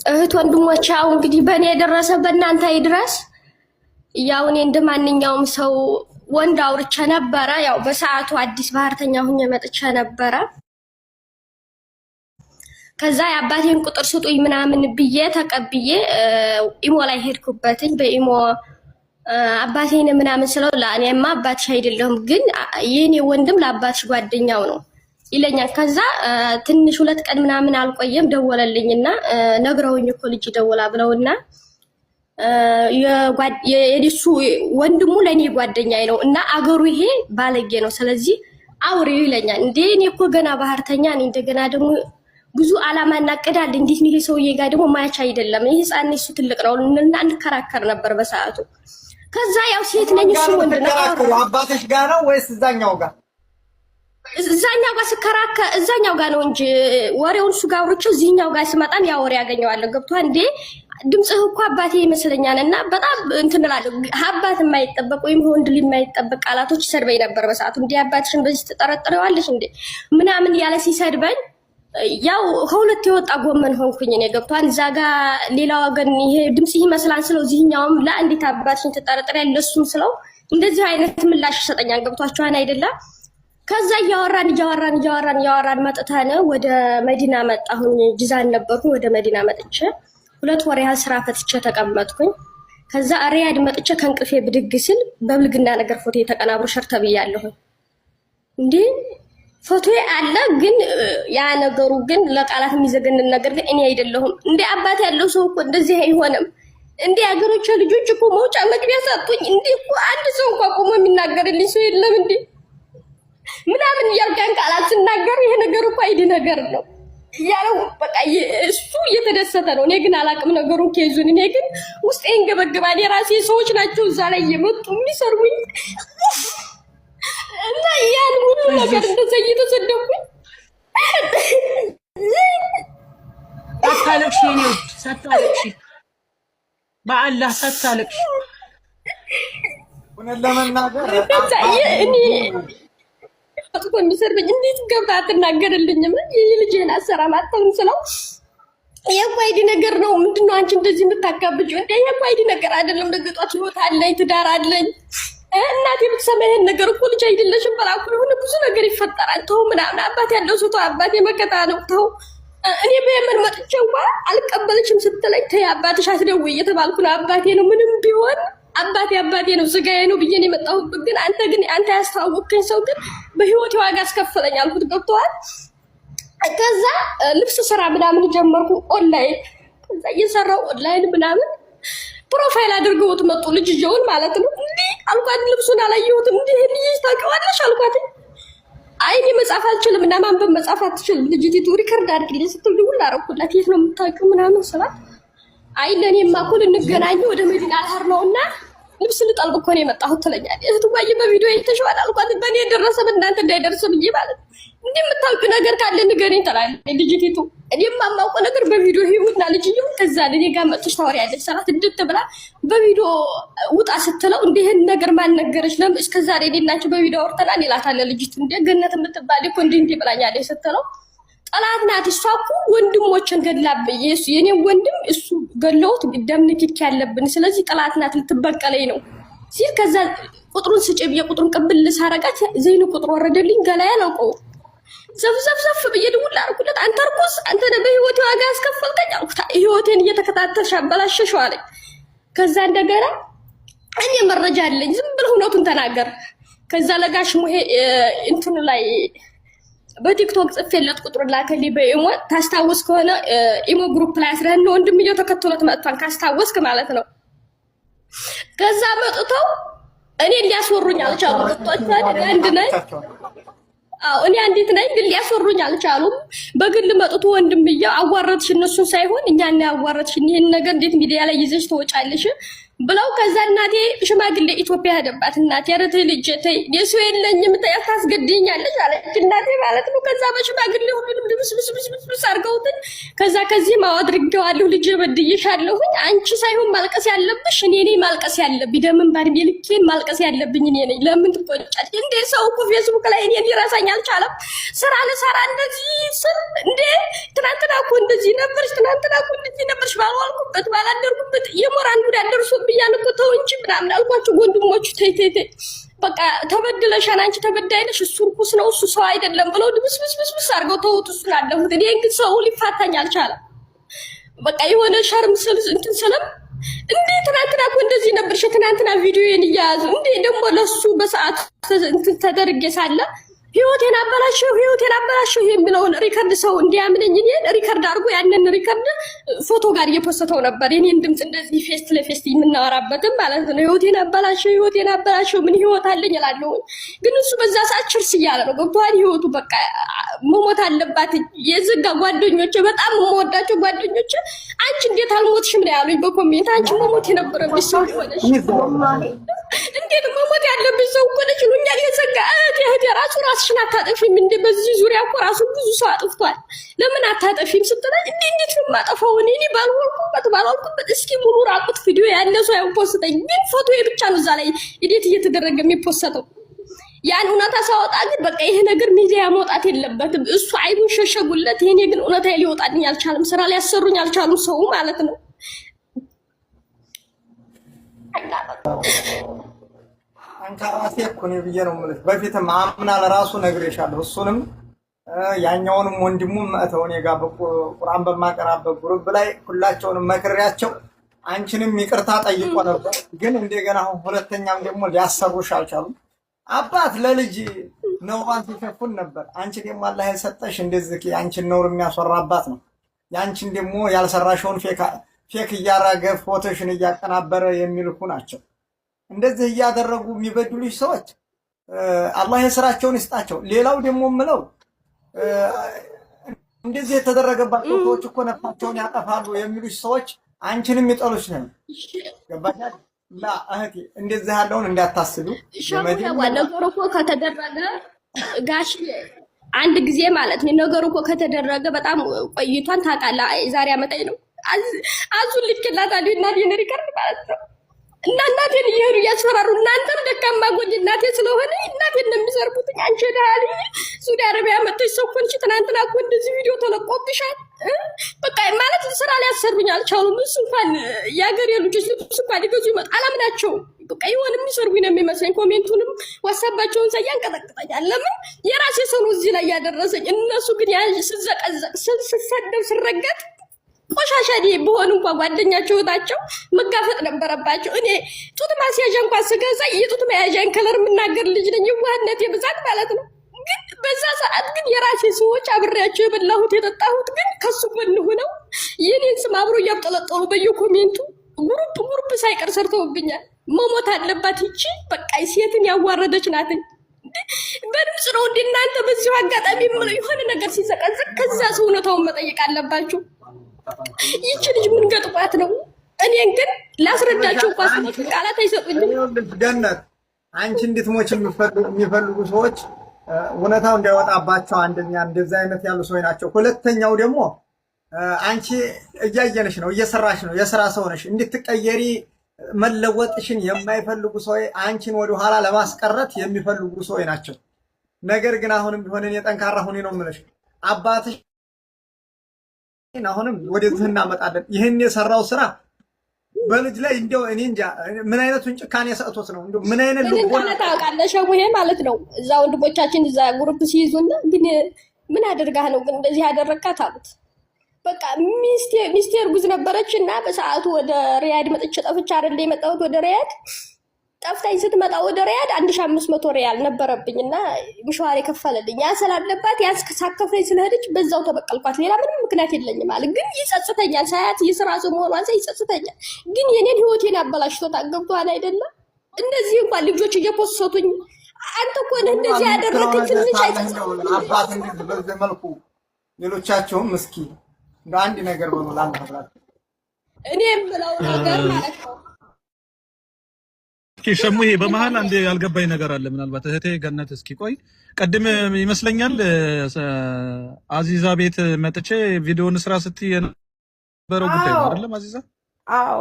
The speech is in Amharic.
እህት ወንድሞቼ ያው እንግዲህ በእኔ የደረሰ በእናንተ ይድረስ። ያው እኔ እንደማንኛውም ሰው ወንድ አውርቼ ነበረ። ያው በሰዓቱ አዲስ ባህርተኛ ሁኜ መጥቼ ነበረ። ከዛ የአባቴን ቁጥር ስጡኝ ምናምን ብዬ ተቀብዬ ኢሞ ላይ ሄድኩበትኝ። በኢሞ አባቴን ምናምን ስለው ለእኔማ አባትሽ አይደለሁም ግን የኔ ወንድም ለአባትሽ ጓደኛው ነው ይለኛል። ከዛ ትንሽ 2 ቀን ምናምን አልቆየም ደወለልኝና ነግረውኝ እኮ ልጅ ደወላ ብለውና የዲሱ ወንድሙ ለኔ ጓደኛዬ ነው እና አገሩ ይሄ ባለጌ ነው ስለዚህ አውሪው ይለኛል። እንዴ እኔ እኮ ገና ባህርተኛ ነኝ እንደገና ደግሞ ብዙ አላማ እናቀዳል እንዴት ነው ይሄ ሰውዬ ጋር ደግሞ ማያቻ አይደለም ይሄ ህፃን እሱ ትልቅ ነው እና እንከራከር ነበር በሰዓቱ። ከዛ ያው ሴት ነኝ እሱ ወንድ ነው። አባትሽ ጋር ነው ወይስ እዛኛው ጋር? እዛኛው ጋር ስከራከር እዛኛው ጋር ነው እንጂ ወሬውን እሱ ጋር ወርቼው እዚህኛው ጋር ስመጣም ያ ወሬ ያገኘዋለሁ። ገብቷል እንዴ ድምጽህ እኮ አባቴ ይመስለኛል እና በጣም እንትን እላለሁ። አባት የማይጠበቅ ወይም ወንድ ልጅ የማይጠበቅ ቃላቶች ይሰድበኝ ነበር በሰዓቱ። እንዴ አባትሽን በዚህ ተጠረጥረዋለሽ እንዴ ምናምን ያለ ሲሰድበኝ ያው ከሁለት የወጣ ጎመን ሆንኩኝ እኔ። ገብቷል እዛ ጋር ሌላ ወገን ይሄ ድምጽ ይመስላል ስለው እዚህኛውም ለአንዲት አባትሽን ተጠረጥረያለሽ ለሱም ስለው እንደዚህ አይነት ምላሽ ይሰጠኛል። ገብቷችኋል አይደለም? ከዛ እያወራን መጥተን ወደ መዲና መጣሁኝ። ጅዛን ነበርኩ። ወደ መዲና መጥቼ 2 ወር ያህል ስራ ፈትቼ ተቀመጥኩኝ። ከዛ ሪያድ መጥቼ ከእንቅልፌ ብድግ ሲል በብልግና ነገር ፎቶ የተቀናብሮ ሸር ተብያለሁ። እንዴ ፎቶ አለ ግን ያ ነገሩ ግን ለቃላት የሚዘገንን ነገር ግን እኔ አይደለሁም። እንዴ አባት ያለው ሰው እኮ እንደዚህ አይሆንም። እንዴ አገሮች ልጆች እኮ መውጫ መግቢያ ሰጡኝ። እንዴ እኮ አንድ ሰው እንኳን ቆሞ የሚናገርልኝ ሰው የለም እንዴ ምናምን እያልኩኝ ቃላት ስናገር ይሄ ነገር እኮ አይዲ ነገር ነው ያለው። በቃ እሱ እየተደሰተ ነው። እኔ ግን አላቅም ነገሩን ከይዙን። እኔ ግን ውስጤን ገበገባል። የራሴ ሰዎች ናቸው እዛ ላይ የመጡ የሚሰርቡኝ እና ያን ሁሉ ነገር እንደዛ እየተሰደብኩኝ ሳታለቅሽ የኔ ውድ ሳታለቅሽ በአላህ ሳታለቅሽ እውነት ለመናገር እኔ አጥቶ የሚሰርበኝ እንዴት ገብታ አትናገርልኝም? ይሄ ልጅህን አሰራም አጥተውን ስለው የኳይዲ ነገር ነው። ምንድነው አንቺ እንደዚህ የምታካብጂው? እንደ የኳይዲ ነገር አይደለም። ደግጧት ህይወት አለኝ ትዳር አለኝ። እናቴ ብትሰማ ይሄን ነገር እኮ ልጅ አይደለሽም በላኩ የሆነ ብዙ ነገር ይፈጠራል። ተው ምናምን አባቴ ያለው ሰው ተው አባቴ መከታ ነው ተው። እኔ በየመን መጥቼ እንኳን አልቀበልሽም ስትለኝ ተይ አባትሽ አትደውይ እየተባልኩ ነው። አባቴ ነው ምንም ቢሆን አባቴ ነው ስጋዬ ነው ብዬ ነው የመጣሁት። ግን አንተ ያስተዋወቅከኝ ሰው ግን በህይወቴ ዋጋ አስከፈለኝ አልኩት። ገብቶሃል? ከዛ ልብስ ስራ ምናምን ጀመርኩ ኦንላይን። ከዛ እየሰራው ኦንላይን ምናምን ፕሮፋይል አድርገውት መጡ ልጅየውን ማለት ነው። እንዴ አልኳት ልብሱን አላየሁትም። እንዴ ልጅ ታውቂዋለሽ አልኳት። አይ እኔ መጻፍ አልችልም እና ማንበብ መጻፍ አትችልም ልጅቲቱ ሪከርድ አድርግልኝ ስትል ደውል አደረኩላት። የት ነው የምታውቂው ምናምን ስላት አይ ለኔማ እኮ ልንገናኝ ወደ መዲና አልሀር ነውና ልብስ ልጠልብ እኮ ነው የመጣሁት ትለኛለች። እህቱማዬ በቪዲዮ አይተሽዋል አልኳት። በእኔ የደረሰ በእናንተ እንዳይደርስ ብዬ ማለት ነው። እንዲህ የምታውቂው ነገር ካለ ንገሪኝ ትላለች ልጅቲቱ። እኔም የማውቀው ነገር በቪዲዮ ህይወትና ልጅየው ከዛ ለኔ ጋር መጥተሽ ታወሪያለሽ ሰላት እንድት ብላ በቪዲዮ ውጣ ስትለው እንደ ይሄን ነገር ማን ነገረሽ? ለምን እስከዛሬ እኔ እና አንቺ በቪዲዮ አውርተናል ይላታል ልጅቱ። እንደ ገነት የምትባል እኮ እንዲህ ብላኛለች ስትለው ጠላት ናት እሷ እኮ ወንድሞችን ገድላብኝ የኔ ወንድም እሱ ገለውት ደም ንክኪ ያለብን ስለዚህ ጠላት ናት ልትበቀለኝ ነው ሲል ከዛ ቁጥሩን ስጪ ብዬ ቁጥሩን ቅብል ሳረጋት ዘይኑ ቁጥሩ ወረደልኝ። ገላያ አላውቀው ዘፍዘፍ ብዬ ደውል አልኩለት። አንተ እርኩስ አንተ ነህ በህይወቴ ዋጋ ያስከፈልከኝ አልኩት። ህይወቴን እየተከታተልሽ አበላሸሽው አለኝ። ከዛ እንደገና እኔ መረጃ አለኝ ዝም ብለህ እውነቱን ተናገር። ከዛ ለጋሽ ሙሄ እንትኑ ላይ በቲክቶክ ጽፌለት ቁጥሩ ላከልኝ በኢሞ ታስታውስ ከሆነ ኢሞ ግሩፕ ላይ አስረን ነው ወንድምየው ተከትሎት መጥቷን ካስታወስክ ማለት ነው። ከዛ መጥተው እኔ ሊያስወሩኝ አልቻሉም። ወጥቷል አንድ ነኝ እኔ አንዲት ነኝ ግን ሊያስወሩኝ አልቻሉም። በግል መጥቶ ወንድምየው አዋረድሽ እነሱን ሳይሆን እኛን ያዋረድሽ። ይሄን ነገር እንዴት ሚዲያ ላይ ይዘሽ ትወጫለሽ? ብለው ከዛ እናቴ ሽማግሌ ኢትዮጵያ ሄደባት እናቴ ያረተ ልጅ ተይ የሱ የለኝም ተያት ታስገድኛለች አለች እናቴ ማለት ነው። ከዛ በሽማግሌ ሁሉንም ድምስብስብስብስ አድርገውት ከዛ ከዚህ ማወድርገዋለሁ ልጅ በድዬሻለሁ አንቺ ሳይሆን ማልቀስ ያለብሽ እኔ ነኝ ማልቀስ ያለብኝ ደምን ባርቤ ልኬን ማልቀስ ያለብኝ እኔ ነኝ። ለምን ትቆጫለሽ እንዴ? ሰው እኮ ፌስቡክ ላይ እኔ ሊረሳኝ አልቻለም። ስራ ለሰራ እንደዚህ ስር እንዴ ትናንትና እኮ እንደዚህ ነበርሽ፣ ትናንትና እኮ እንደዚህ ነበርሽ ባልዋልኩበት ባላደርኩበት የሞራን ጉዳት ደርሶብኛል እኮ ተው እንጂ ምናምን አልኳቸው። ወንድሞቹ ተይ ተይ ተይ በቃ ተበድለሻል አንቺ ተበዳይ ነሽ እሱ ርኩስ ነው እሱ ሰው አይደለም ብለው ድብስብስብስ አድርገው ተውት። እሱን አለሁት እኔ ግን ሰው ሊፋታኝ አልቻለም። በቃ የሆነ ሸርም ስል እንትን ስለም እንዴ ትናንትና እኮ እንደዚህ ነበርሽ ትናንትና ቪዲዮዬን እያያዙ እንዴ ደግሞ ለሱ በሰዓት እንትን ተደርጌ ሳለ ህይወቴን አበላሸው የሚለውን ሪከርድ ሰው እንዲያምነኝ እኔን ሪከርድ አድርጎ ያንን ሪከርድ ፎቶ ጋር እየፖስተው ነበር። የኔን ድምፅ እንደዚህ ፌስ ለፌስ የምናወራበትም ማለት ነው። ህይወቴን አበላሸው ምን ህይወት አለኝ እላለሁ። ግን እሱ በዛ ሰዓት ችርስ እያለ ነው ገብቶሃል። ህይወቱ በቃ መሞት አለባት። የዘጋ ጓደኞቼ በጣም የምወዳቸው ጓደኞቼ አንቺ እንዴት አልሞትሽም ነው ያሉኝ በኮሜንት። አንቺ መሞት የነበረብሽ ሰው ሆነሽ እንዴት መሞት ያለብሽ ሰው ሆነሽ ይሉኛል። የዘጋ እህቴ ራስሽን አታጠፊም እንዴ? በዚህ ዙሪያ እኮ ራሱ ብዙ ሰው አጥፍቷል። ለምን አታጠፊም ስትለኝ እንዴት ነው የማጠፋው እኔ ባልሆንኩበት እስኪ ሙሉ ራቁት ቪዲዮ ያለ ሰው ያፖስተኝ ግን ፎቶ ብቻ ነው እዛ ላይ እንዴት እየተደረገ የሚፖስተው። ያን እውነታ ሳወጣ ግን በቃ ይሄ ነገር ሚዲያ መውጣት የለበትም። እሱ አይኑን ሸሸጉለት። ይሄኔ ግን እውነታ ሊወጣልኝ አልቻለም። ስራ ሊያሰሩኝ አልቻሉም ሰው ማለት ነው። አንካራሴ እኮ ነው ብዬ ነው የምልሽ። በፊትም አምና ለራሱ ነግሬሻለሁ። እሱንም ያኛውንም ወንድሙም መተውን የጋር ቁርአን በማቀራበት ግሩፕ ላይ ሁላቸውንም መክሬያቸው አንቺንም ይቅርታ ጠይቆ ነበር። ግን እንደገና ሁለተኛም ደግሞ ሊያሰሩሽ አልቻሉም። አባት ለልጅ ነውሯን ሲሸፉን ነበር። አንቺ ደግሞ አላህ የሰጠሽ እንደዚህ የአንቺን ነውር የሚያስወራ አባት ነው። ያንቺን ደግሞ ያልሰራሽውን ፌክ እያረገ ፎቶሽን እያቀናበረ የሚልኩ ናቸው። እንደዚህ እያደረጉ የሚበድሉሽ ሰዎች አላህ የስራቸውን ይስጣቸው። ሌላው ደግሞ ምለው እንደዚህ የተደረገባቸው ሰዎች እኮ ነፍሳቸውን ያጠፋሉ የሚሉሽ ሰዎች አንቺንም ይጠሉሽ ነው። ገባሻል? ላ እህቴ እንደዚህ ያለውን እንዳታስቡ። ነገሩ እኮ ከተደረገ ጋሽ አንድ ጊዜ ማለት ነው። ነገሩ እኮ ከተደረገ በጣም ቆይቷን ታውቃለህ። ዛሬ አመጣኝ ነው አዙን ልክላታለሁ እና ሪከርድ ማለት ነው። እና እናቴን እየሄዱ እያስፈራሩ እናንተም ደካማ ጎን እናቴ ስለሆነ እናቴን ነው የሚሰርቡት። አንቺ ዳሊ ሱዲ አረቢያ መጥተሽ ሰው ኮንቺ ትናንትና እኮ እንደዚህ ቪዲዮ ተለቆብሻል። በቃ ማለት ስራ ሊያሰሩኝ አልቻሉም። እሱ እንኳን የሀገሬ ልጆች ልብስ እንኳን ሊገዙ ይመጣ አላምናቸው። በቃ የሆነ የሚሰርቡኝ ነው የሚመስለኝ። ኮሜንቱንም ዋትስአፓቸውን ሳይ ያንቀጠቅጠኛል። ለምን የራሴ ሰው ነው እዚህ ላይ ያደረሰኝ። እነሱ ግን ያ ስዘቀዘቅ ስሰደብ ስረገጥ ቆሻሻ በሆኑ እንኳን ጓደኛቸው እህታቸው መጋፈጥ ነበረባቸው። እኔ ጡት ማስያዣ እንኳን ስገዛ የጡት መያዣን ከለር የምናገር ልጅ ነኝ። የዋህነት የብዛት ማለት ነው። ግን በዛ ሰዓት ግን የራሴ ሰዎች አብሬያቸው የበላሁት የጠጣሁት ግን ከሱ ጎን ሆነው የኔን ስም አብሮ እያብጠለጠሉ በየኮሜንቱ ጉሩፕ ሳይቀር ሰርተውብኛል። መሞት አለባት ይቺ በቃ ሴትን ያዋረደች ናትኝ። በድምፅ ነው እንደ እናንተ በዚሁ አጋጣሚ የሆነ ነገር ሲዘቀዝቅ ከዛ ሰውነታውን መጠየቅ አለባችሁ። ይቺ ልጅ ምን ገጥቋት ነው? እኔን ግን ላስረዳቸው እንኳን ቃላት አይሰጡኝም። ገነት አንቺ እንድትሞች የሚፈልጉ ሰዎች እውነታው እንዳይወጣባቸው አንደኛ እንደዚህ አይነት ያሉ ሰዎች ናቸው። ሁለተኛው ደግሞ አንቺ እያየነሽ ነው፣ እየሰራሽ ነው፣ የስራ ሰው ነሽ። እንድትቀየሪ መለወጥሽን የማይፈልጉ ሰዎች አንቺን ወደ ኋላ ለማስቀረት የሚፈልጉ ሰዎች ናቸው። ነገር ግን አሁንም ቢሆን እኔ ጠንካራ ሁኔ ነው የምልሽ አባትሽ አሁንም ወደዚህ እናመጣለን። ይህን የሰራው ስራ በልጅ ላይ እንደው እኔ እንጃ ምን አይነቱን ጭካኔ ሰጥቶት ነው። እንደው ምን አይነት ልቦና ታውቃለሽ? ይሄ ማለት ነው እዛ ወንድሞቻችን እዛ ግሩፕ ሲይዙና ግን ምን አደርጋህ ነው ግን እንደዚህ ያደረካት አሉት። በቃ ሚስቴ እርጉዝ ነበረች እና በሰዓቱ ወደ ሪያድ መጥቼ ጠፍቼ አይደል የመጣሁት ወደ ሪያድ ጠፍታኝ ስትመጣ ወደ ሪያድ 1500 ሪያል ነበረብኝ እና ምሽዋር የከፈለልኝ ያ ስላለባት ያስከሳከፈኝ ስለሄደች በዛው ተበቀልኳት። ሌላ ምንም ምክንያት የለኝም ማለት ግን ይጸጽተኛል። ሳያት የስራ ሰው መሆኗን ሳይ ይጸጽተኛል። ግን የኔን ህይወቴን አበላሽቶታል። ገብቶሃል አይደለም? እንደዚህ እንኳን ልጆች እየፖሰቱኝ አንተ እኮ ነህ እንደዚህ ያደረግህ ትንሽ አይጸጽም አባት እንደዚህ በዚህ መልኩ ሌሎቻቸውም እስኪ እንደ አንድ ነገር በሉ ላንተ እኔ የምለው ነገር ማለት ነው እስኪ ሸሙ ይሄ በመሃል አንዴ ያልገባኝ ነገር አለ። ምናልባት እህቴ ገነት እስኪ ቆይ ቀድም ይመስለኛል አዚዛ ቤት መጥቼ ቪዲዮን ስራ ስትይ የነበረው ጉዳይ ነው አይደለም አዚዛ? አዎ